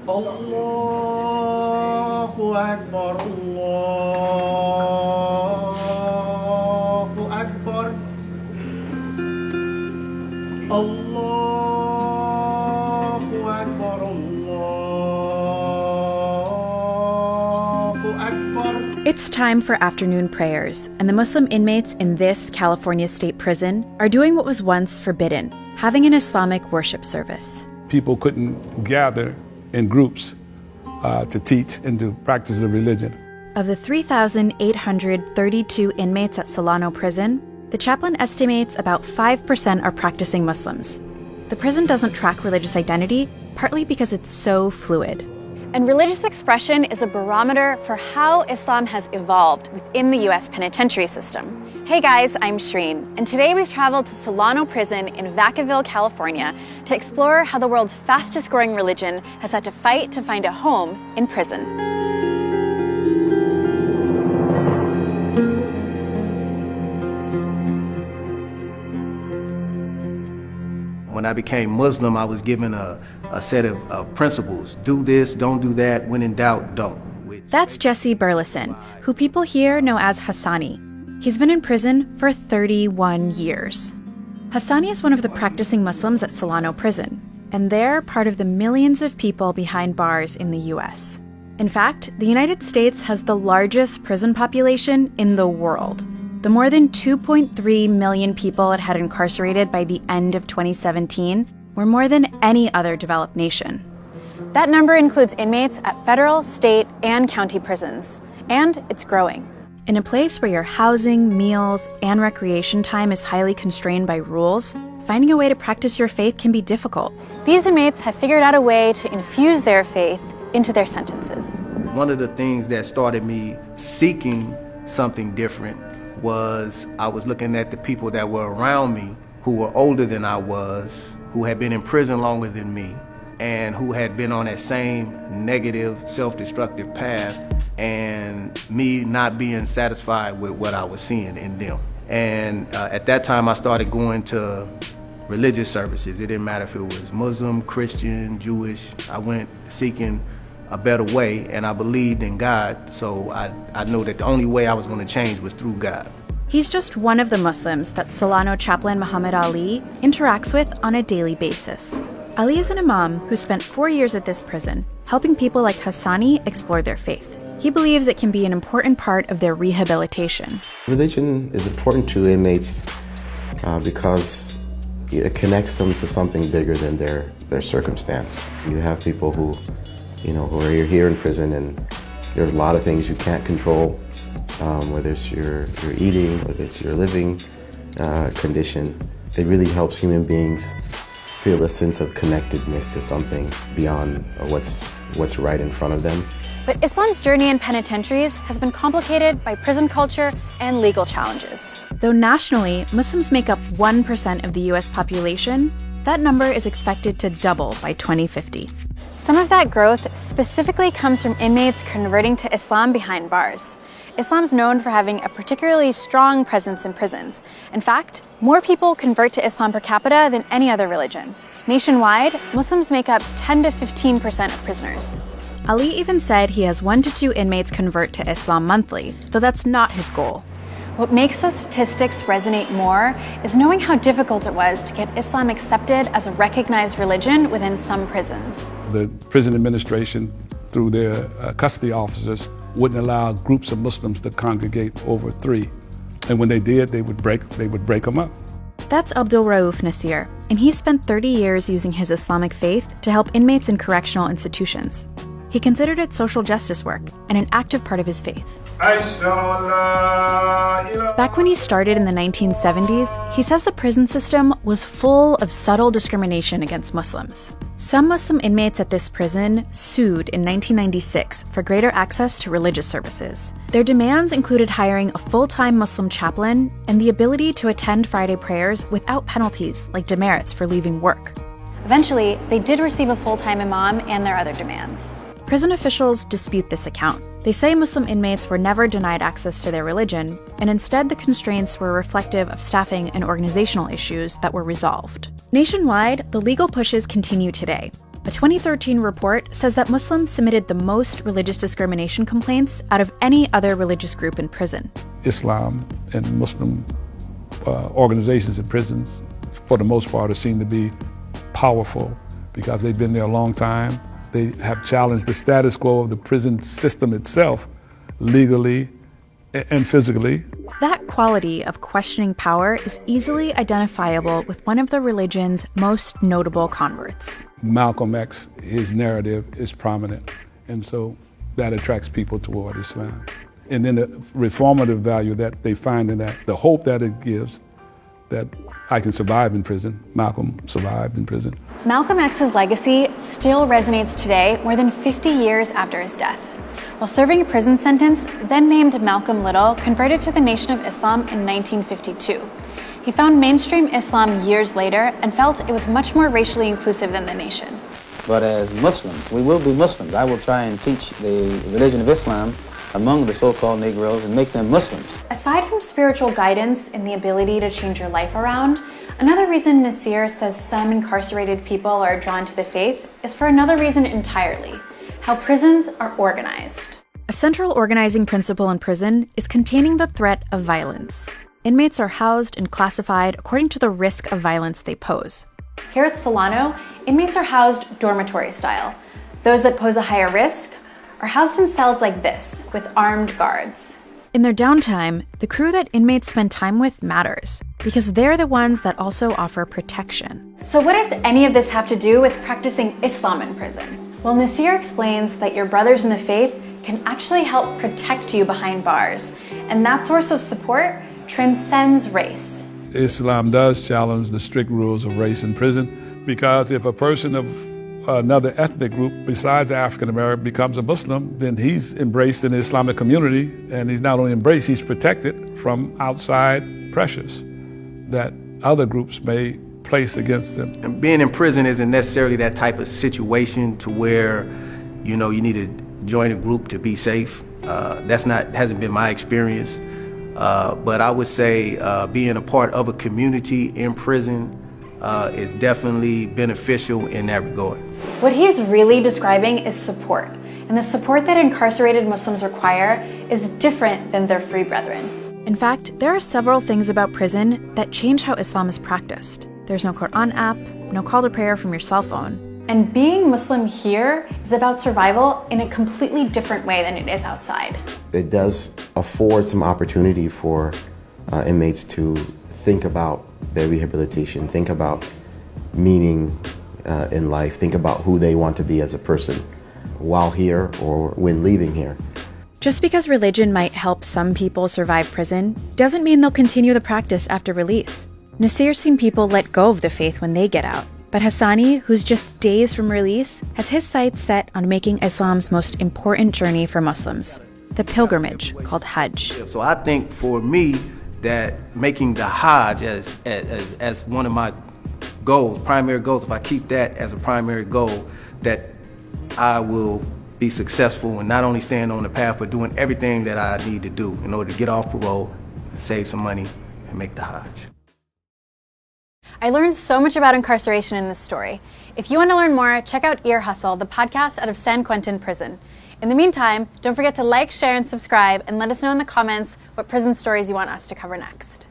Allahu Akbar, Allahu Akbar, Allahu Akbar, Allahu Akbar. It's time for afternoon prayers, and the Muslim inmates in this California state prison are doing what was once forbidden, having an Islamic worship service. People couldn't gather in groups to teach and to practice the religion. Of the 3,832 inmates at Solano Prison, the chaplain estimates about 5% are practicing Muslims. The prison doesn't track religious identity, partly because it's so fluid. And religious expression is a barometer for how Islam has evolved within the U.S. penitentiary system. Hey guys, I'm Shreen, and today we've traveled to Solano Prison in Vacaville, California, to explore how the world's fastest growing religion has had to fight to find a home in prison. When I became Muslim, I was given a set of principles. Do this, don't do that. When in doubt, don't. That's Jesse Burleson, who people here know as Hassani. He's been in prison for 31 years. Hassani is one of the practicing Muslims at Solano Prison, and they're part of the millions of people behind bars in the U.S. In fact, the United States has the largest prison population in the world. The more than 2.3 million people it had incarcerated by the end of 2017 were more than any other developed nation. That number includes inmates at federal, state, and county prisons, and it's growing. In a place where your housing, meals, and recreation time is highly constrained by rules, finding a way to practice your faith can be difficult. These inmates have figured out a way to infuse their faith into their sentences. One of the things that started me seeking something different was I was looking at the people that were around me who were older than I was, who had been in prison longer than me, and who had been on that same negative, self-destructive path, and me not being satisfied with what I was seeing in them. And at that time, I started going to religious services. It didn't matter if it was Muslim, Christian, Jewish. I went seeking a better way, and I believed in God, so I knew that the only way I was going to change was through God. He's just one of the Muslims that Solano chaplain Muhammad Ali interacts with on a daily basis. Ali is an imam who spent 4 years at this prison, helping people like Hassani explore their faith. He believes it can be an important part of their rehabilitation. Religion is important to inmates because it connects them to something bigger than their circumstance. You have people who are here in prison, and there are a lot of things you can't control, whether it's your eating, whether it's your living condition. It really helps human beings feel a sense of connectedness to something beyond what's right in front of them. But Islam's journey in penitentiaries has been complicated by prison culture and legal challenges. Though nationally, Muslims make up 1% of the U.S. population, that number is expected to double by 2050. Some of that growth specifically comes from inmates converting to Islam behind bars. Islam's known for having a particularly strong presence in prisons. In fact, more people convert to Islam per capita than any other religion. Nationwide, Muslims make up 10 to 15% of prisoners. Ali even said he has 1 to 2 inmates convert to Islam monthly, though that's not his goal. What makes those statistics resonate more is knowing how difficult it was to get Islam accepted as a recognized religion within some prisons. The prison administration, through their custody officers, wouldn't allow groups of Muslims to congregate over 3. And when they did, they would break them up. That's Abdul Rauf Nasir, and he spent 30 years using his Islamic faith to help inmates in correctional institutions. He considered it social justice work and an active part of his faith. Back when he started in the 1970s, he says the prison system was full of subtle discrimination against Muslims. Some Muslim inmates at this prison sued in 1996 for greater access to religious services. Their demands included hiring a full-time Muslim chaplain and the ability to attend Friday prayers without penalties like demerits for leaving work. Eventually, they did receive a full-time imam and their other demands. Prison officials dispute this account. They say Muslim inmates were never denied access to their religion, and instead the constraints were reflective of staffing and organizational issues that were resolved. Nationwide, the legal pushes continue today. A 2013 report says that Muslims submitted the most religious discrimination complaints out of any other religious group in prison. Islam and Muslim organizations in prisons, for the most part, are seen to be powerful because they've been there a long time. They have challenged the status quo of the prison system itself, legally and physically. That quality of questioning power is easily identifiable with one of the religion's most notable converts. Malcolm X, his narrative is prominent, and so that attracts people toward Islam. And then the reformative value that they find in that, the hope that it gives, that I can survive in prison. Malcolm survived in prison. Malcolm X's legacy still resonates today, more than 50 years after his death. While serving a prison sentence, then named Malcolm Little converted to the Nation of Islam in 1952. He found mainstream Islam years later and felt it was much more racially inclusive than the Nation. But as Muslims, we will be Muslims. I will try and teach the religion of Islam among the so-called Negroes and make them Muslims. Aside from spiritual guidance and the ability to change your life around, another reason Nasir says some incarcerated people are drawn to the faith is for another reason entirely: how prisons are organized. A central organizing principle in prison is containing the threat of violence. Inmates are housed and classified according to the risk of violence they pose. Here at Solano, inmates are housed dormitory style. Those that pose a higher risk are housed in cells like this, with armed guards. In their downtime, the crew that inmates spend time with matters, because they're the ones that also offer protection. So what does any of this have to do with practicing Islam in prison? Well, Nasir explains that your brothers in the faith can actually help protect you behind bars, and that source of support transcends race. Islam does challenge the strict rules of race in prison, because if a person of another ethnic group besides African American becomes a Muslim, then he's embraced in the Islamic community, and he's not only embraced, he's protected from outside pressures that other groups may place against them. And being in prison isn't necessarily that type of situation to where, you need to join a group to be safe. Hasn't been my experience. But I would say being a part of a community in prison is definitely beneficial in that regard. What he's really describing is support, and the support that incarcerated Muslims require is different than their free brethren. In fact, there are several things about prison that change how Islam is practiced. There's no Quran app, no call to prayer from your cell phone. And being Muslim here is about survival in a completely different way than it is outside. It does afford some opportunity for inmates to think about their rehabilitation, think about meaning in life, think about who they want to be as a person while here or when leaving here. Just because religion might help some people survive prison doesn't mean they'll continue the practice after release. Nasir's seen people let go of the faith when they get out. But Hassani, who's just days from release, has his sights set on making Islam's most important journey for Muslims, the pilgrimage called Hajj. So I think for me that making the Hajj as one of my goals, primary goals, if I keep that as a primary goal, that I will be successful in not only staying on the path, but doing everything that I need to do in order to get off parole, save some money, and make the Hajj. I learned so much about incarceration in this story. If you want to learn more, check out Ear Hustle, the podcast out of San Quentin Prison. In the meantime, don't forget to like, share, and subscribe, and let us know in the comments what prison stories you want us to cover next.